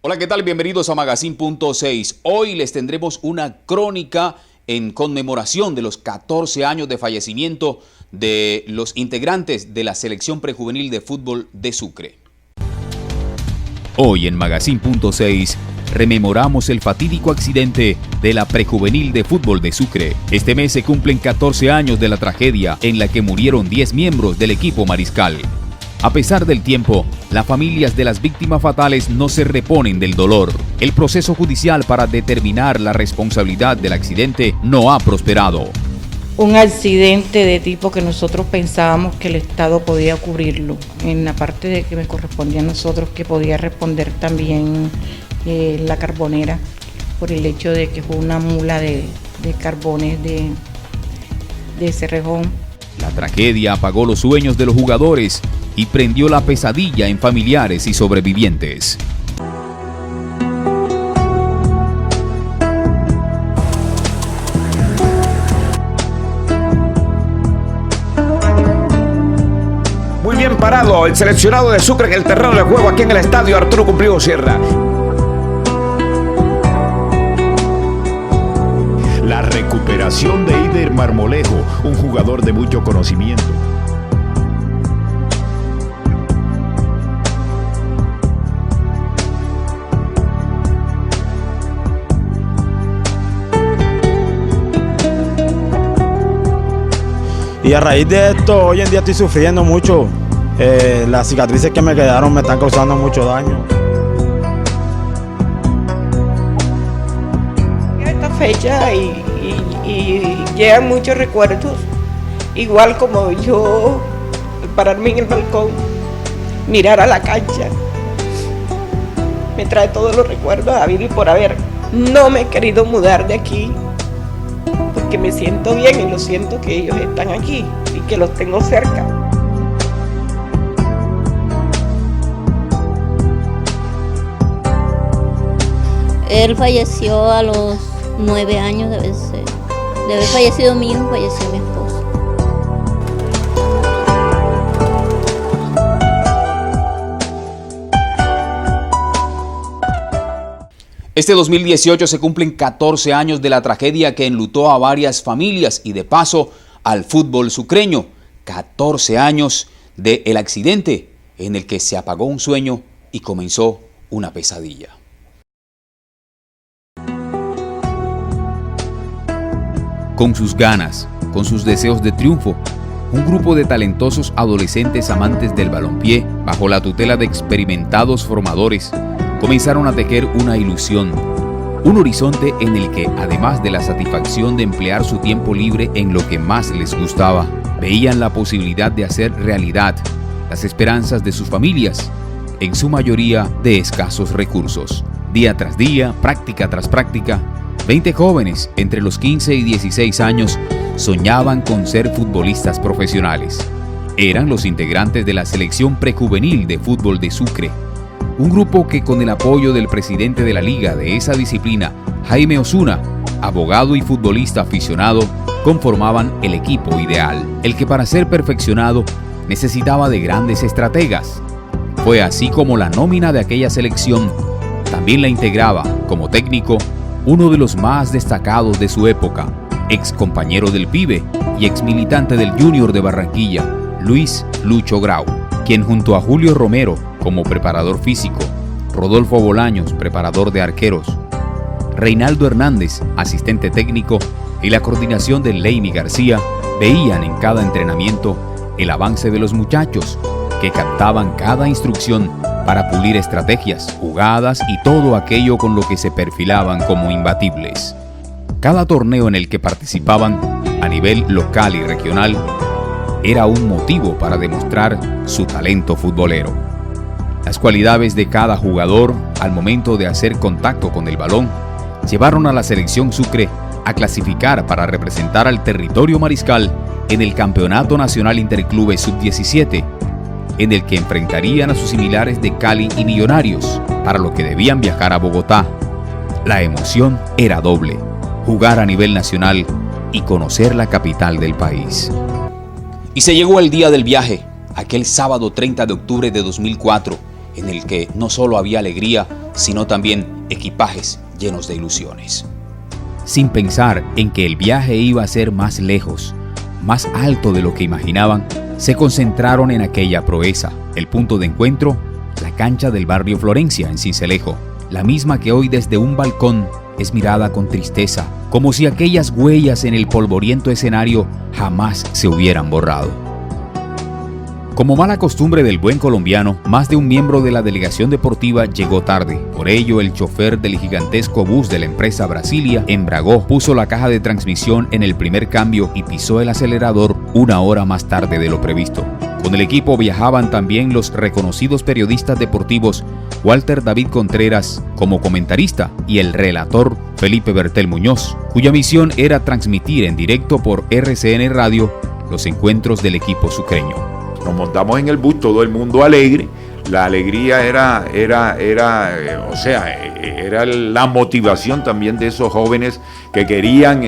Hola, ¿qué tal? Bienvenidos a Magazine.6. Hoy les tendremos una crónica en conmemoración de los 14 años de fallecimiento de los integrantes de la selección prejuvenil de fútbol de Sucre. Hoy en Magazine.6 rememoramos el fatídico accidente de la prejuvenil de fútbol de Sucre. Este mes se cumplen 14 años de la tragedia en la que murieron 10 miembros del equipo mariscal. A pesar del tiempo, las familias de las víctimas fatales no se reponen del dolor. El proceso judicial para determinar la responsabilidad del accidente no ha prosperado. Un accidente de tipo que nosotros pensábamos que el Estado podía cubrirlo. En la parte de que me correspondía a nosotros, que podía responder también la carbonera, por el hecho de que fue una mula de carbones de Cerrejón. La tragedia apagó los sueños de los jugadores y prendió la pesadilla en familiares y sobrevivientes. Muy bien parado el seleccionado de Sucre en el terreno de juego aquí en el estadio Arturo Cumplido Sierra. La recuperación de Ider Marmolejo, un jugador de mucho conocimiento. Y a raíz de esto, hoy en día estoy sufriendo mucho. Las cicatrices que me quedaron me están causando mucho daño. Esta fecha y llegan muchos recuerdos, igual como yo pararme en el balcón, mirar a la cancha, me trae todos los recuerdos a vivir por haber. No me he querido mudar de aquí, porque me siento bien y lo siento que ellos están aquí y que los tengo cerca. Él falleció a los 9 años, debe ser. De haber fallecido mi hijo, falleció mi esposo. Este 2018 se cumplen 14 años de la tragedia que enlutó a varias familias y de paso al fútbol sucreño. 14 años del accidente en el que se apagó un sueño y comenzó una pesadilla. Con sus ganas, con sus deseos de triunfo, un grupo de talentosos adolescentes amantes del balompié, bajo la tutela de experimentados formadores, comenzaron a tejer una ilusión, un horizonte en el que, además de la satisfacción de emplear su tiempo libre en lo que más les gustaba, veían la posibilidad de hacer realidad las esperanzas de sus familias, en su mayoría de escasos recursos. Día tras día, práctica tras práctica, 20 jóvenes entre los 15 y 16 años soñaban con ser futbolistas profesionales. Eran los integrantes de la selección prejuvenil de fútbol de Sucre, un grupo que, con el apoyo del presidente de la liga de esa disciplina, Jaime Osuna, abogado y futbolista aficionado, conformaban el equipo ideal, el que para ser perfeccionado necesitaba de grandes estrategas. Fue así como la nómina de aquella selección también la integraba como técnico uno de los más destacados de su época, ex compañero del Pibe y ex militante del Junior de Barranquilla, Luis Lucho Grau, quien junto a Julio Romero como preparador físico, Rodolfo Bolaños, preparador de arqueros, Reinaldo Hernández, asistente técnico, y la coordinación de Leini García, veían en cada entrenamiento el avance de los muchachos, que captaban cada instrucción para pulir estrategias, jugadas y todo aquello con lo que se perfilaban como imbatibles. Cada torneo en el que participaban, a nivel local y regional, era un motivo para demostrar su talento futbolero. Las cualidades de cada jugador al momento de hacer contacto con el balón llevaron a la selección Sucre a clasificar para representar al territorio mariscal en el Campeonato Nacional Interclubes Sub-17, en el que enfrentarían a sus similares de Cali y Millonarios, para lo que debían viajar a Bogotá. La emoción era doble: jugar a nivel nacional y conocer la capital del país. Y se llegó el día del viaje, aquel sábado 30 de octubre de 2004, en el que no solo había alegría, sino también equipajes llenos de ilusiones. Sin pensar en que el viaje iba a ser más lejos, más alto de lo que imaginaban, se concentraron en aquella proeza, el punto de encuentro, la cancha del barrio Florencia en Sincelejo, la misma que hoy desde un balcón es mirada con tristeza, como si aquellas huellas en el polvoriento escenario jamás se hubieran borrado. Como mala costumbre del buen colombiano, más de un miembro de la delegación deportiva llegó tarde. Por ello, el chofer del gigantesco bus de la empresa Brasilia embragó, puso la caja de transmisión en el primer cambio y pisó el acelerador 1 hora más tarde de lo previsto. Con el equipo viajaban también los reconocidos periodistas deportivos Walter David Contreras como comentarista y el relator Felipe Bertel Muñoz, cuya misión era transmitir en directo por RCN Radio los encuentros del equipo sucreño. Nos montamos en el bus, todo el mundo alegre. La alegría era la motivación también de esos jóvenes que querían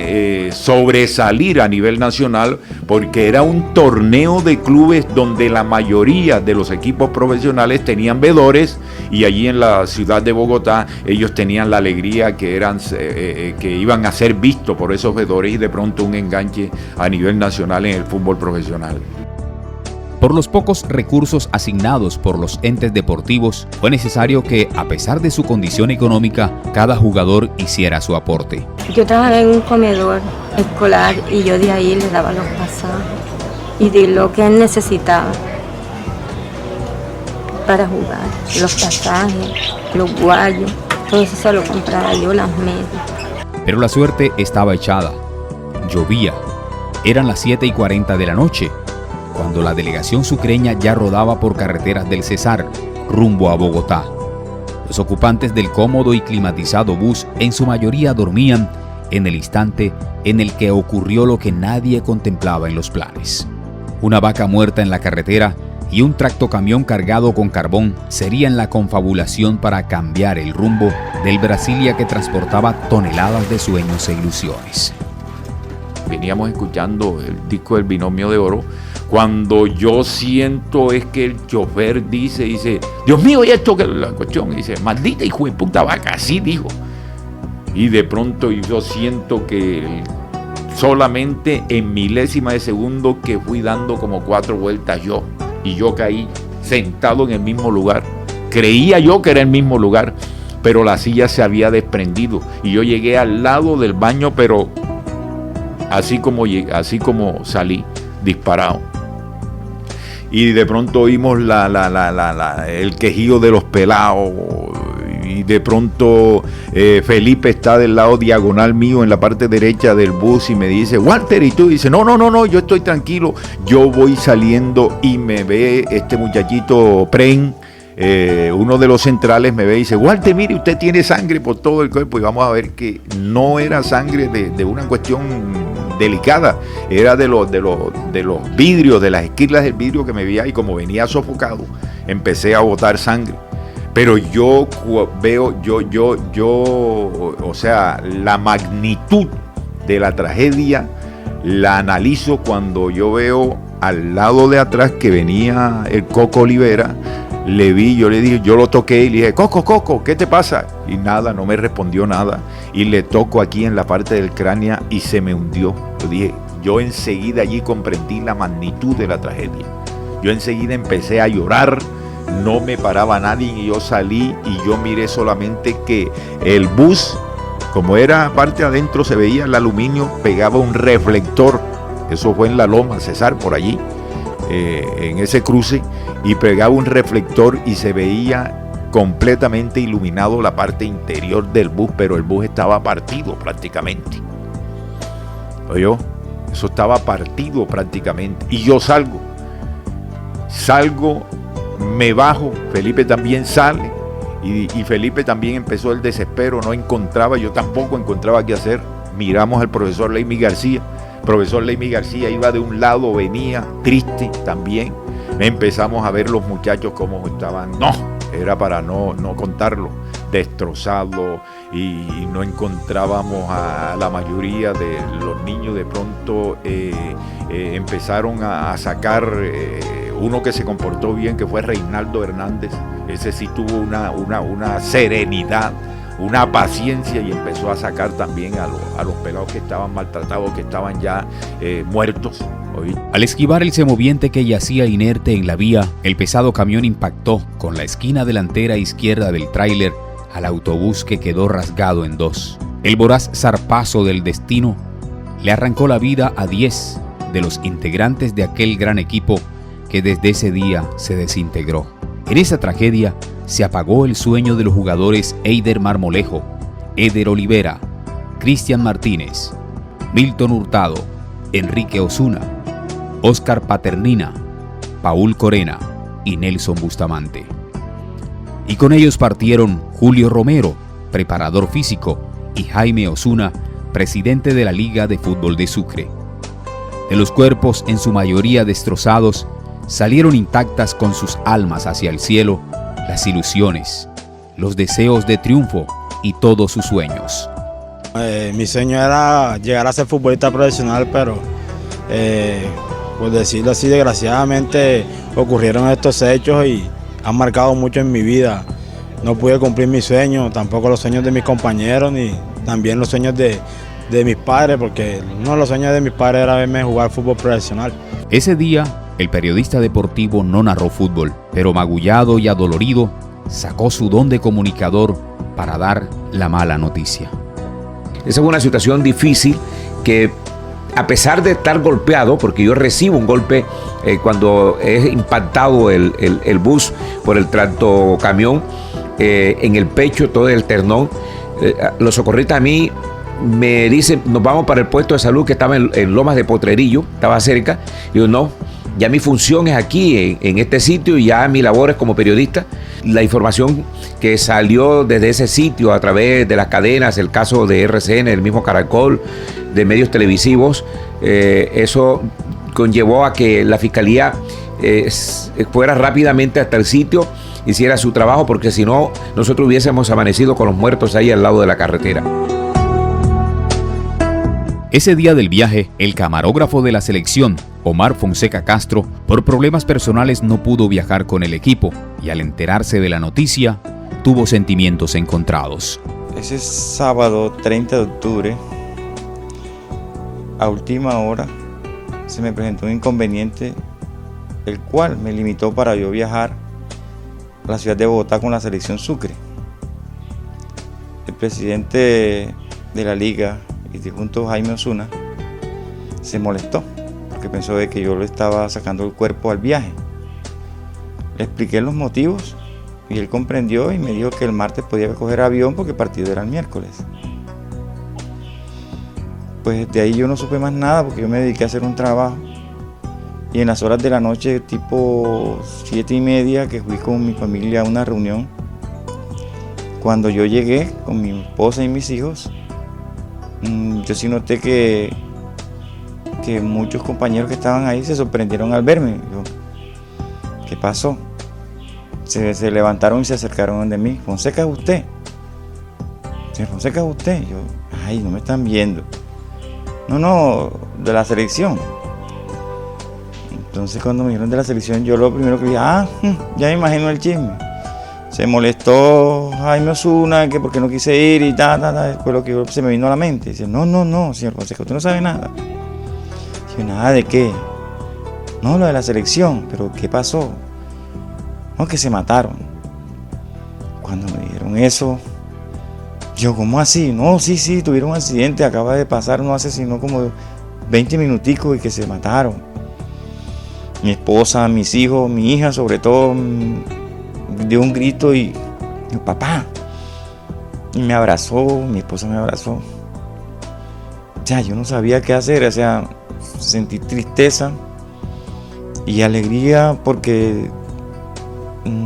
sobresalir a nivel nacional, porque era un torneo de clubes donde la mayoría de los equipos profesionales tenían vedores, y allí en la ciudad de Bogotá ellos tenían la alegría que iban a ser vistos por esos vedores y de pronto un enganche a nivel nacional en el fútbol profesional. Por los pocos recursos asignados por los entes deportivos, fue necesario que, a pesar de su condición económica, cada jugador hiciera su aporte. Yo trabajaba en un comedor escolar y yo de ahí le daba los pasajes y de lo que él necesitaba para jugar, los pasajes, los guayos, todo eso se lo compraba yo, las medias. Pero la suerte estaba echada. Llovía. Eran las 7:40 de la noche, cuando la delegación sucreña ya rodaba por carreteras del Cesar, rumbo a Bogotá. Los ocupantes del cómodo y climatizado bus en su mayoría dormían en el instante en el que ocurrió lo que nadie contemplaba en los planes. Una vaca muerta en la carretera y un tractocamión cargado con carbón serían la confabulación para cambiar el rumbo del Brasilia que transportaba toneladas de sueños e ilusiones. Veníamos escuchando el disco del Binomio de Oro, cuando yo siento es que el chofer dice, Dios mío, ¿y esto qué es la cuestión? Y dice, maldita hijo de puta vaca, así dijo. Y de pronto yo siento que solamente en milésima de segundo que fui dando como 4 vueltas y yo caí sentado en el mismo lugar. Creía yo que era el mismo lugar, pero la silla se había desprendido y yo llegué al lado del baño, pero así como salí disparado. Y de pronto oímos el quejido de los pelados, y de pronto Felipe está del lado diagonal mío en la parte derecha del bus y me dice, Walter, ¿y tú? Y dice, no, yo estoy tranquilo. Yo voy saliendo y me ve este muchachito Pren, uno de los centrales, me ve y dice, Walter, mire, usted tiene sangre por todo el cuerpo. Y vamos a ver que no era sangre de una cuestión delicada, era de los vidrios, de las esquirlas del vidrio que me veía, y como venía sofocado, empecé a botar sangre. Pero yo veo, o sea, la magnitud de la tragedia la analizo cuando yo veo al lado de atrás que venía el Coco Olivera. Le vi, yo le dije, yo lo toqué y le dije, Coco, ¿qué te pasa? Y nada, no me respondió nada. Y le toco aquí en la parte del cráneo y se me hundió. Yo dije, yo enseguida allí comprendí la magnitud de la tragedia. Yo enseguida empecé a llorar, no me paraba nadie y yo salí y yo miré solamente que el bus, como era parte adentro, se veía el aluminio, pegaba un reflector. Eso fue en la Loma Cesar, por allí. En ese cruce, y pegaba un reflector y se veía completamente iluminado la parte interior del bus, pero el bus estaba partido prácticamente. ¿Oyó? Eso estaba partido prácticamente. Y yo salgo, me bajo, Felipe también sale, y Felipe también empezó el desespero, yo tampoco encontraba qué hacer. Miramos al profesor Leimi García. Profesor Leimi García iba de un lado, venía triste también. Empezamos a ver los muchachos cómo estaban, era para no contarlo, destrozados, y no encontrábamos a la mayoría de los niños. De pronto empezaron a sacar Uno que se comportó bien, que fue Reinaldo Hernández, ese sí tuvo una serenidad, una paciencia, y empezó a sacar también a los pelados que estaban maltratados, que estaban ya muertos. ¿Oí? Al esquivar el semoviente que yacía inerte en la vía, el pesado camión impactó con la esquina delantera izquierda del tráiler al autobús, que quedó rasgado en dos. El voraz zarpazo del destino le arrancó la vida a 10 de los integrantes de aquel gran equipo que desde ese día se desintegró. En esa tragedia se apagó el sueño de los jugadores Eider Marmolejo, Eder Olivera, Cristian Martínez, Milton Hurtado, Enrique Osuna, Óscar Paternina, Paul Corena y Nelson Bustamante. Y con ellos partieron Julio Romero, preparador físico, y Jaime Osuna, presidente de la Liga de Fútbol de Sucre. De los cuerpos, en su mayoría destrozados, salieron intactas con sus almas hacia el cielo las ilusiones, los deseos de triunfo y todos sus sueños. Mi sueño era llegar a ser futbolista profesional, pero por decirlo así, desgraciadamente ocurrieron estos hechos y han marcado mucho en mi vida. No pude cumplir mis sueños, tampoco los sueños de mis compañeros, ni también los sueños de mis padres, porque uno de los sueños de mis padres era verme jugar fútbol profesional. Ese día, el periodista deportivo no narró fútbol, pero magullado y adolorido, sacó su don de comunicador para dar la mala noticia. Esa es una situación difícil que, a pesar de estar golpeado, porque yo recibo un golpe cuando es impactado el bus por el tractocamión en el pecho, todo el ternón, los socorristas a mí me dicen, nos vamos para el puesto de salud que estaba en Lomas de Potrerillo, estaba cerca. Y yo, no, ya mi función es aquí, en este sitio, y ya mi labor es como periodista. La información que salió desde ese sitio a través de las cadenas, el caso de RCN, el mismo Caracol, de medios televisivos, eso conllevó a que la fiscalía fuera rápidamente hasta el sitio, hiciera su trabajo, porque si no, nosotros hubiésemos amanecido con los muertos ahí al lado de la carretera. Ese día del viaje, el camarógrafo de la selección, Omar Fonseca Castro, por problemas personales no pudo viajar con el equipo, y al enterarse de la noticia, tuvo sentimientos encontrados. Ese sábado 30 de octubre, a última hora, se me presentó un inconveniente, el cual me limitó para yo viajar a la ciudad de Bogotá con la selección Sucre. El presidente de la liga, y junto a Jaime Osuna, se molestó porque pensó de que yo le estaba sacando el cuerpo al viaje. Le expliqué los motivos y él comprendió y me dijo que el martes podía coger avión porque el partido era el miércoles. Pues de ahí yo no supe más nada porque yo me dediqué a hacer un trabajo, y en las horas de la noche, tipo 7:30, que fui con mi familia a una reunión, cuando yo llegué con mi esposa y mis hijos, yo sí noté que muchos compañeros que estaban ahí se sorprendieron al verme. Yo, ¿qué pasó? Se levantaron y se acercaron donde mí. ¿Fonseca es usted? Señor Fonseca es usted. Yo, ay, no me están viendo. No, de la selección. Entonces cuando me dijeron de la selección, yo lo primero que dije, ya me imagino el chisme. Se molestó Jaime Osuna, que porque no quise ir y después lo que se me vino a la mente. Dice, no, señor Fonseca, usted no sabe nada. Dice, ¿nada de qué? No, lo de la selección, pero ¿qué pasó? No, que se mataron. Cuando me dijeron eso, yo, ¿cómo así? No, sí, tuvieron un accidente, acaba de pasar, no hace sino como 20 minuticos y que se mataron. Mi esposa, mis hijos, mi hija sobre todo, dio un grito y dijo, papá, y me abrazó, mi esposa me abrazó. O sea, yo no sabía qué hacer, o sea, sentí tristeza y alegría porque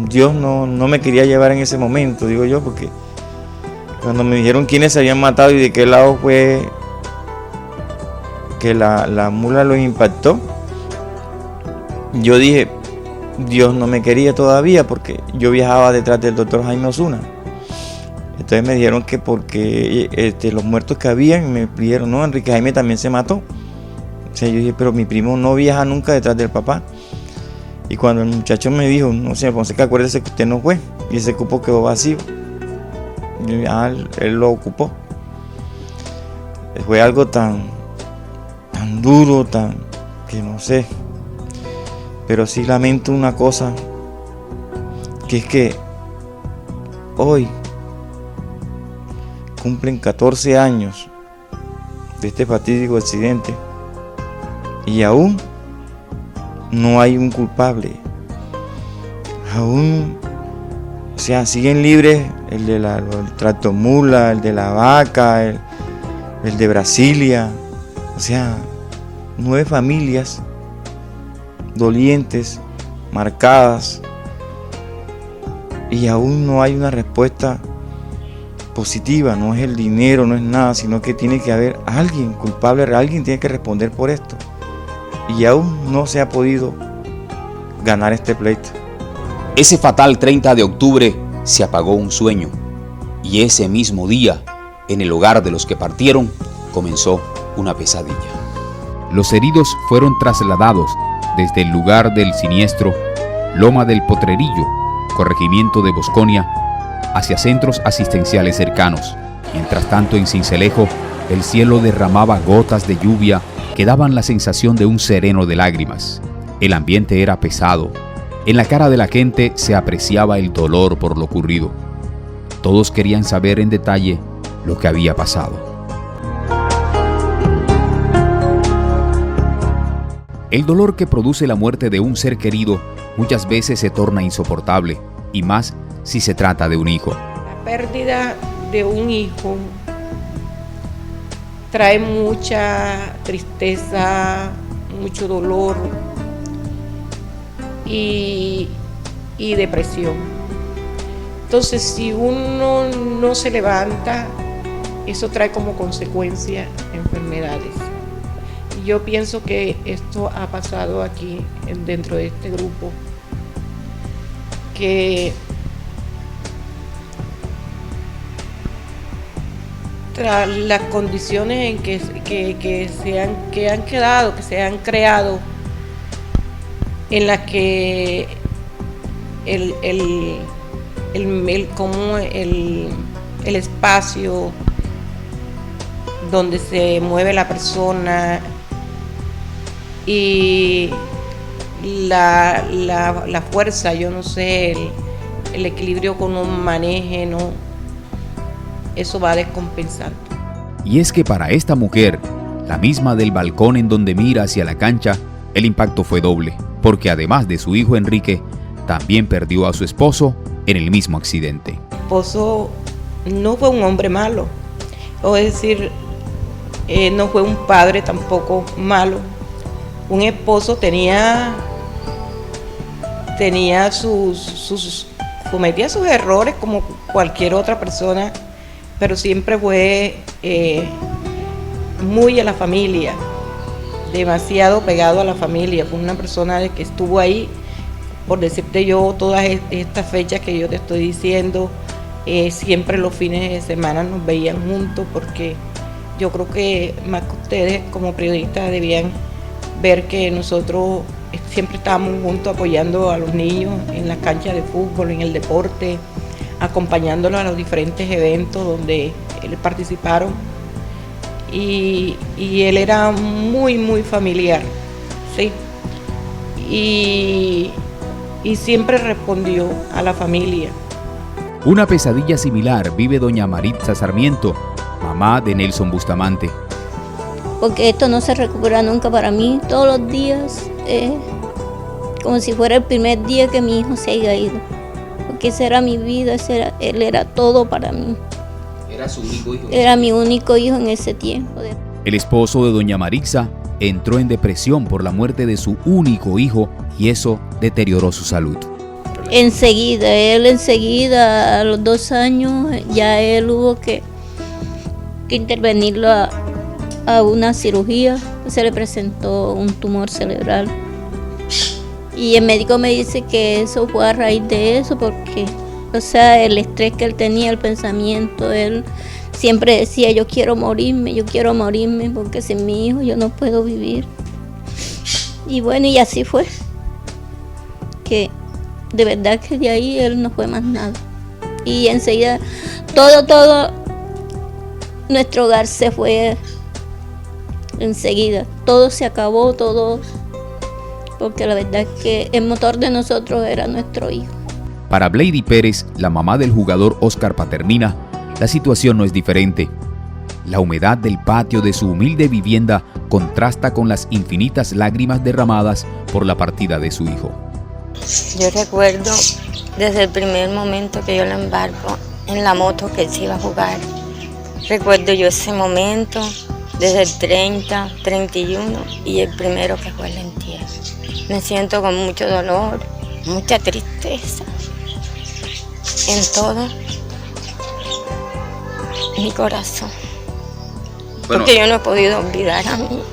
Dios no me quería llevar en ese momento, digo yo, porque cuando me dijeron quiénes se habían matado y de qué lado fue que la mula los impactó, yo dije, Dios no me quería todavía porque yo viajaba detrás del doctor Jaime Osuna. Entonces me dijeron que porque los muertos que habían, me dijeron, no, Enrique Jaime también se mató. O sea, yo dije, pero mi primo no viaja nunca detrás del papá. Y cuando el muchacho me dijo, no, señor Fonseca, acuérdese que usted no fue, y ese cupo quedó vacío. Y él lo ocupó. Fue algo tan duro, que no sé. Pero sí lamento una cosa, que es que hoy cumplen 14 años de este fatídico accidente y aún no hay un culpable. Aún, o sea, siguen libres el de el tractomula, el de la vaca, el de Brasilia. O sea, 9 familias dolientes, marcadas, y aún no hay una respuesta positiva. No es el dinero, no es nada, sino que tiene que haber alguien culpable, alguien tiene que responder por esto, y aún no se ha podido ganar este pleito. Ese fatal 30 de octubre se apagó un sueño, y ese mismo día, en el hogar de los que partieron, comenzó una pesadilla. Los heridos fueron trasladados desde el lugar del siniestro, Loma del Potrerillo, corregimiento de Bosconia, hacia centros asistenciales cercanos. Mientras tanto, en Sincelejo, el cielo derramaba gotas de lluvia que daban la sensación de un sereno de lágrimas. El ambiente era pesado. En la cara de la gente se apreciaba el dolor por lo ocurrido. Todos querían saber en detalle lo que había pasado. El dolor que produce la muerte de un ser querido muchas veces se torna insoportable, y más si se trata de un hijo. La pérdida de un hijo trae mucha tristeza, mucho dolor y depresión. Entonces, si uno no se levanta, eso trae como consecuencia enfermedades. Y yo pienso que esto ha pasado aquí dentro de este grupo, que tras las condiciones en que se han creado, en las que el espacio donde se mueve la persona y la fuerza, yo no sé, el equilibrio que uno maneje, ¿no? Eso va descompensando. Y es que para esta mujer, la misma del balcón en donde mira hacia la cancha, el impacto fue doble, porque además de su hijo Enrique, también perdió a su esposo en el mismo accidente. Mi esposo no fue un hombre malo, es decir, no fue un padre tampoco malo. Un esposo cometía sus errores como cualquier otra persona, pero siempre fue muy a la familia, demasiado pegado a la familia. Fue una persona que estuvo ahí, por decirte yo, todas estas fechas que yo te estoy diciendo, siempre los fines de semana nos veían juntos, porque yo creo que más que ustedes como periodistas debían ver que nosotros siempre estábamos juntos apoyando a los niños en las canchas de fútbol, en el deporte, acompañándolos a los diferentes eventos donde participaron. Y él era muy, muy familiar, ¿sí? Y siempre respondió a la familia. Una pesadilla similar vive doña Maritza Sarmiento, mamá de Nelson Bustamante. Porque esto no se recupera nunca para mí. Todos los días es como si fuera el primer día que mi hijo se haya ido. Porque esa era mi vida, él era todo para mí. ¿Era su único hijo? Era mi único hijo en ese tiempo. El esposo de doña Maritza entró en depresión por la muerte de su único hijo, y eso deterioró su salud. Enseguida, a los 2 años, ya él hubo que intervenirlo a una cirugía. Se le presentó un tumor cerebral. Y el médico me dice que eso fue a raíz de eso, porque, o sea, el estrés que él tenía, el pensamiento, él siempre decía, yo quiero morirme, porque sin mi hijo yo no puedo vivir. Y bueno, y así fue. que de verdad que de ahí él no fue más nada. Y enseguida todo nuestro hogar se fue enseguida. Todo se acabó, todo, porque la verdad es que el motor de nosotros era nuestro hijo. Para Blady Pérez, la mamá del jugador Oscar Paternina, la situación no es diferente. La humedad del patio de su humilde vivienda contrasta con las infinitas lágrimas derramadas por la partida de su hijo. Yo recuerdo desde el primer momento que yo lo embarco en la moto que él se iba a jugar. Recuerdo yo ese momento, desde el 30, 31 y el primero que fue el entierro. Me siento con mucho dolor, mucha tristeza en todo mi corazón. Porque yo no he podido olvidar a mí.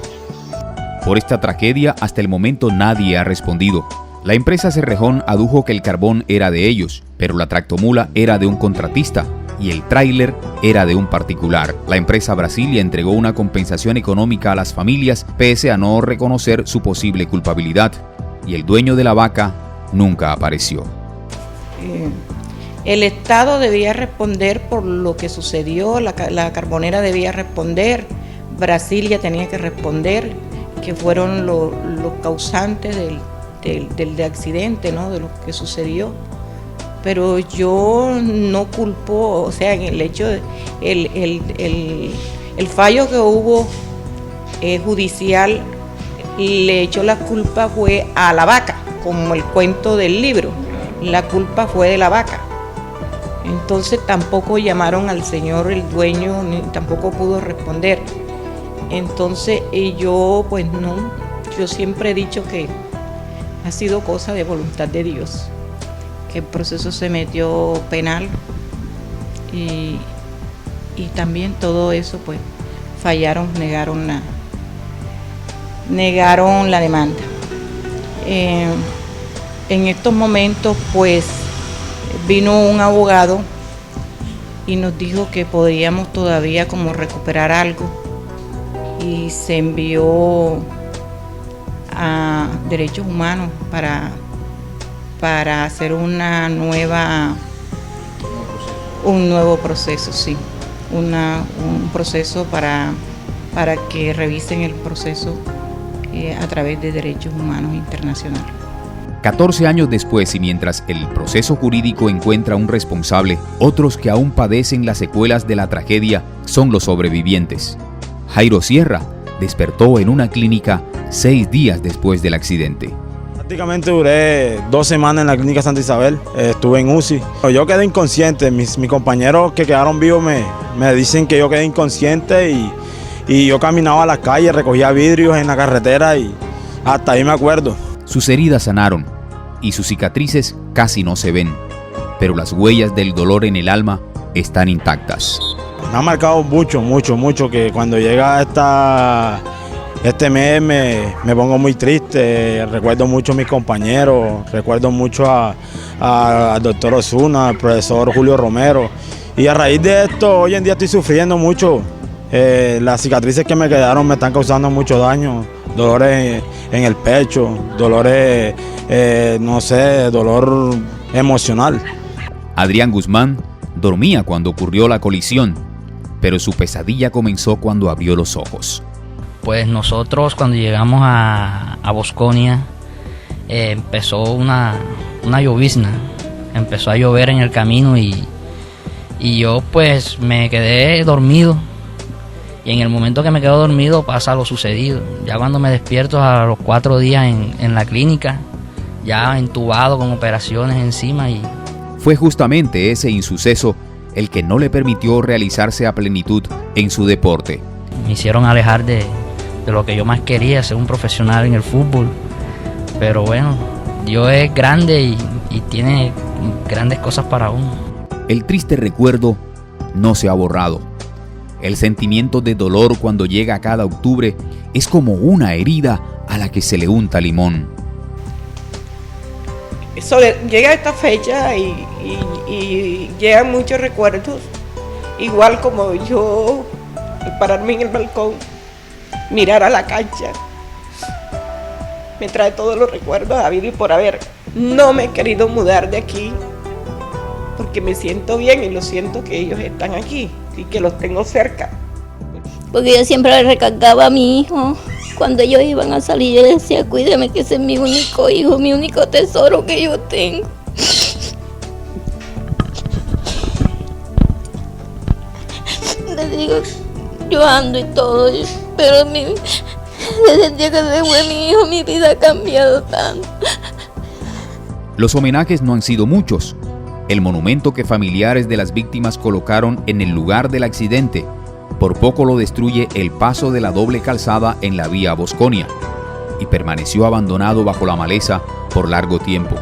Por esta tragedia, hasta el momento nadie ha respondido. La empresa Cerrejón adujo que el carbón era de ellos, pero la tractomula era de un contratista y el tráiler era de un particular. La empresa Brasilia entregó una compensación económica a las familias pese a no reconocer su posible culpabilidad, y el dueño de la vaca nunca apareció. El Estado debía responder por lo que sucedió, la carbonera debía responder, Brasilia tenía que responder, que fueron los causantes del accidente, ¿no? De lo que sucedió. Pero yo no culpo, o sea, en el hecho, el fallo que hubo judicial le echó la culpa fue a la vaca, como el cuento del libro, la culpa fue de la vaca. Entonces tampoco llamaron al señor, el dueño, ni tampoco pudo responder. Entonces yo pues no, yo siempre he dicho que ha sido cosa de voluntad de Dios, que el proceso se metió penal y también todo eso pues fallaron, negaron la demanda. En estos momentos pues vino un abogado y nos dijo que podríamos todavía como recuperar algo y se envió a Derechos Humanos para hacer un nuevo proceso, sí, un proceso para que revisen el proceso a través de Derechos Humanos Internacionales. 14 años después, y mientras el proceso jurídico encuentra un responsable, otros que aún padecen las secuelas de la tragedia son los sobrevivientes. Jairo Sierra despertó en una clínica 6 días después del accidente. Prácticamente duré 2 semanas en la clínica Santa Isabel, estuve en UCI. Yo quedé inconsciente, mis compañeros que quedaron vivos me dicen que yo quedé inconsciente y yo caminaba a las calles, recogía vidrios en la carretera y hasta ahí me acuerdo. Sus heridas sanaron y sus cicatrices casi no se ven, pero las huellas del dolor en el alma están intactas. Me ha marcado mucho, que cuando llega este mes me pongo muy triste, recuerdo mucho a mis compañeros, recuerdo mucho al doctor Osuna, al profesor Julio Romero, y a raíz de esto hoy en día estoy sufriendo mucho. Las cicatrices que me quedaron me están causando mucho daño, dolores en el pecho, dolores, dolor emocional. Adrián Guzmán dormía cuando ocurrió la colisión, pero su pesadilla comenzó cuando abrió los ojos. Pues nosotros cuando llegamos a Bosconia empezó una llovizna, empezó a llover en el camino y yo pues me quedé dormido. Y en el momento que me quedo dormido pasa lo sucedido. Ya cuando me despierto a los 4 días en la clínica, ya entubado con operaciones encima. Fue justamente ese insuceso el que no le permitió realizarse a plenitud en su deporte. Me hicieron alejar de lo que yo más quería, ser un profesional en el fútbol. Pero bueno, Dios es grande y tiene grandes cosas para uno. El triste recuerdo no se ha borrado. El sentimiento de dolor cuando llega cada octubre es como una herida a la que se le unta limón. Llega esta fecha y llegan muchos recuerdos, igual como yo pararme en el balcón, mirar a la cancha, me trae todos los recuerdos a vivir y por haber. no me he querido mudar de aquí porque me siento bien y lo siento que ellos están aquí y que los tengo cerca. Porque yo siempre le recargaba a mi hijo. Cuando ellos iban a salir, yo les decía, cuídeme que ese es mi único hijo, mi único tesoro que yo tengo. Les digo, yo ando y todo, pero desde el día que se fue mi hijo, mi vida ha cambiado tanto. Los homenajes no han sido muchos. El monumento que familiares de las víctimas colocaron en el lugar del accidente por poco lo destruye el paso de la doble calzada en la vía Bosconia y permaneció abandonado bajo la maleza por largo tiempo.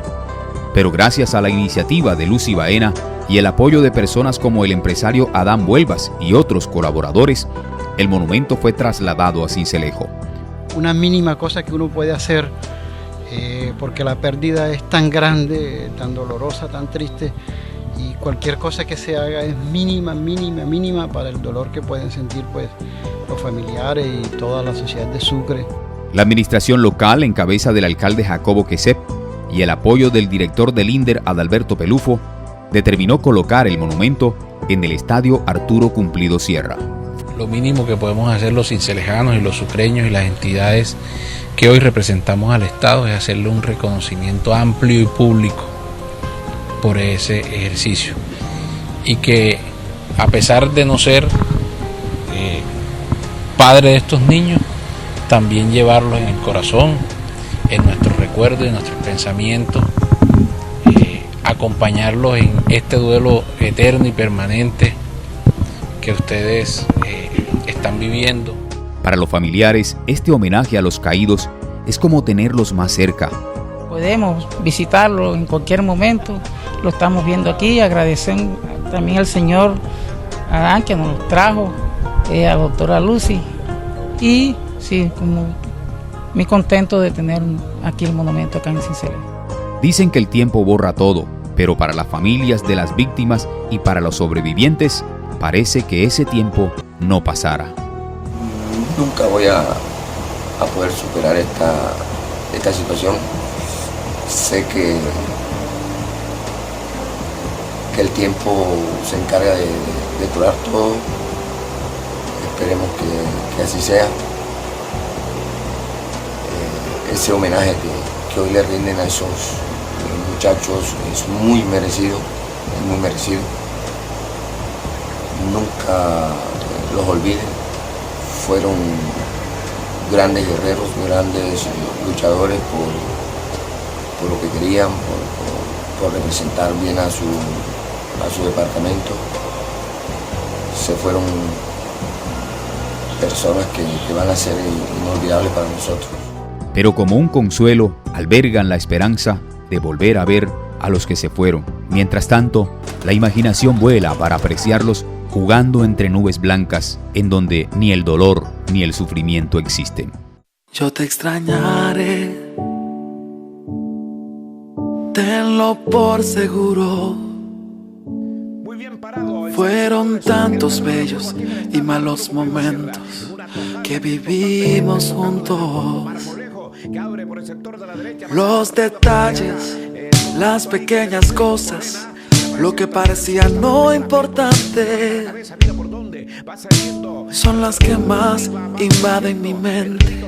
Pero gracias a la iniciativa de Lucy Baena y el apoyo de personas como el empresario Adán Vuelvas y otros colaboradores, el monumento fue trasladado a Sincelejo. Una mínima cosa que uno puede hacer, porque la pérdida es tan grande, tan dolorosa, tan triste, y cualquier cosa que se haga es mínima para el dolor que pueden sentir pues los familiares y toda la sociedad de Sucre. La administración local, en cabeza del alcalde Jacobo Quesep y el apoyo del director del INDER Adalberto Pelufo, determinó colocar el monumento en el estadio Arturo Cumplido Sierra. Lo mínimo que podemos hacer los cincelejanos y los sucreños y las entidades que hoy representamos al Estado es hacerle un reconocimiento amplio y público por ese ejercicio, y que a pesar de no ser padre de estos niños, también llevarlos en el corazón, en nuestros recuerdos, en nuestros pensamientos, acompañarlos en este duelo eterno y permanente que ustedes están viviendo. Para los familiares, este homenaje a los caídos es como tenerlos más cerca. Podemos visitarlo en cualquier momento, lo estamos viendo aquí. Agradecen también al señor Adán que nos lo trajo, a la doctora Lucy, y sí, como muy contento de tener aquí el monumento acá en Sincelejo. Dicen que el tiempo borra todo, pero para las familias de las víctimas y para los sobrevivientes, parece que ese tiempo no pasará. Nunca voy a poder superar esta situación. Sé que el tiempo se encarga de curar todo. Esperemos que así sea. Ese homenaje que hoy le rinden a esos muchachos es muy merecido, Nunca los olviden. Fueron grandes guerreros, grandes luchadores por lo que querían, por representar bien a su departamento. Se fueron personas que van a ser inolvidables para nosotros. Pero como un consuelo, albergan la esperanza de volver a ver a los que se fueron. Mientras tanto, la imaginación vuela para apreciarlos jugando entre nubes blancas en donde ni el dolor ni el sufrimiento existen. Yo te extrañaré, tenlo por seguro. Fueron tantos bellos y malos momentos que vivimos juntos. Los detalles, las pequeñas cosas, lo que parecía no importante, son las que más invaden mi mente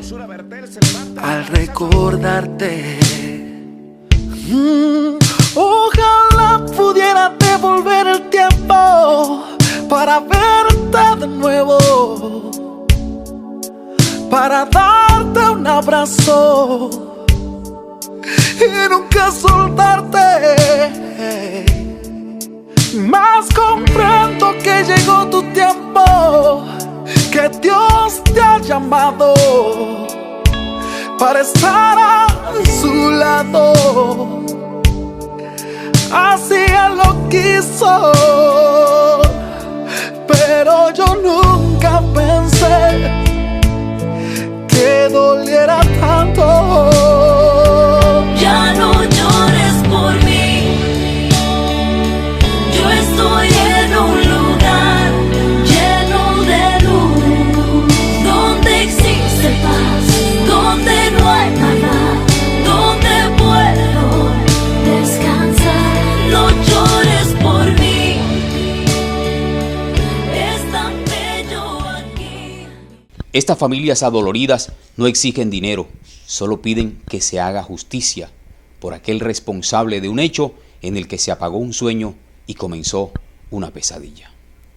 al recordarte. Ojalá pudiera devolver el tiempo para verte de nuevo, para darte un abrazo y nunca soltarte. Mas comprendo que llegó tu tiempo, que Dios te ha llamado para estar a su lado. Así Él lo quiso, pero yo nunca pensé que doliera tanto. Ya no llores por mí, yo estoy en un lugar lleno de luz, donde existe paz, donde no hay nada, donde puedo Estas familias adoloridas no exigen dinero, solo piden que se haga justicia por aquel responsable de un hecho en el que se apagó un sueño y comenzó una pesadilla.